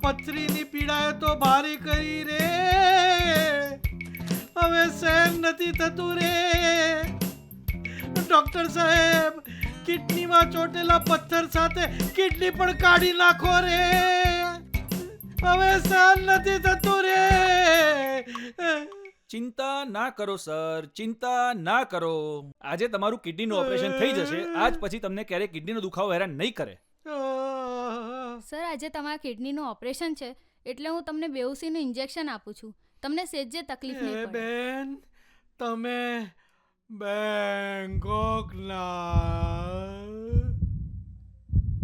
પથરીની પીડાએ તો ભારી કરી રે. હવે સહન નથી થતું રે. ડોક્ટર સાહેબ, કિડનીમાં ચોટેલા પથ્થર સાથે કિડની પણ કાઢી નાખો રે. હવે સહન નથી થતું રે. ચિંતા ના કરો સર, ચિંતા ના કરો. આજે તમારું કિડનીનું ઓપરેશન થઈ જશે. આજ પછી તમને ક્યારેય કિડનીનો દુખાવો હેરાન નહીં કરે. સર, આજે તમારા કિડનીનું ઓપરેશન છે એટલે હું તમને બેહોશીનું ઇન્જેક્શન આપું છું. તમને સહેજે તકલીફ નહીં પડે. બેન, તમે બેંકોકના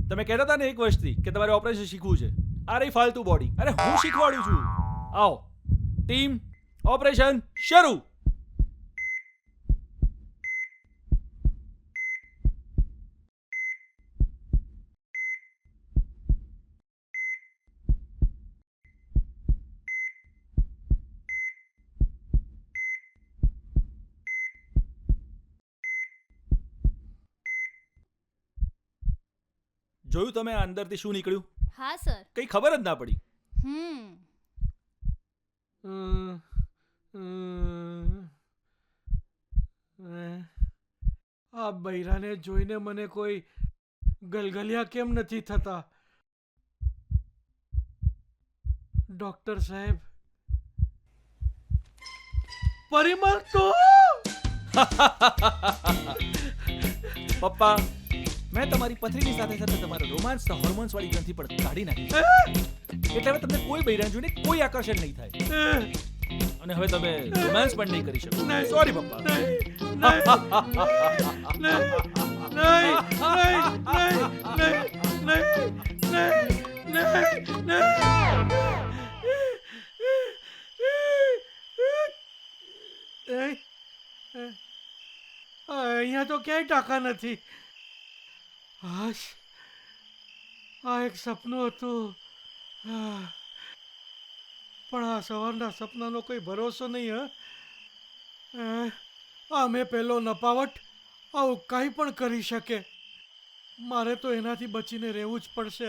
તમે કહેતા હતા ને એક વર્ષથી કે તમારે ઓપરેશન શીખવું છે. આ રહી ફાલતુ બોડી. અરે હું શીખવાડું છું. આવો ટીમ, ઓપરેશન શરૂ. જોયું તમે આ અંદરથી શું નીકળ્યું? હા સર. કઈ ખબર જ ના પડી. આ બૈરાને જોઈને મને કોઈ ગલગલિયા કેમ નથી થતા? ડોક્ટર સાહેબ, પરિમલ તો પપ્પા, મેં તમારી પથરીની સાથે સાથે તમારા રોમાન્સના હોર્મોન્સ વાળી ગ્રંથિ પણ કાઢી નાખી. એટલે હવે તમને કોઈ બૈરાન જોઈને કોઈ આકર્ષણ નહીં થાય અને હવે તમે રોમાન્સ પણ નહીં કરી શકો. સોરી પપ્પા. અહીંયા તો ક્યાંય ટાંકા નથી. હાશ, આ એક સપનું હતું. પણ આ સવારના સપનાનો કોઈ ભરોસો નહીં. આ મેં પેલો નપાવટ આવું કાંઈ પણ કરી શકે. મારે તો એનાથી બચીને રહેવું જ પડશે.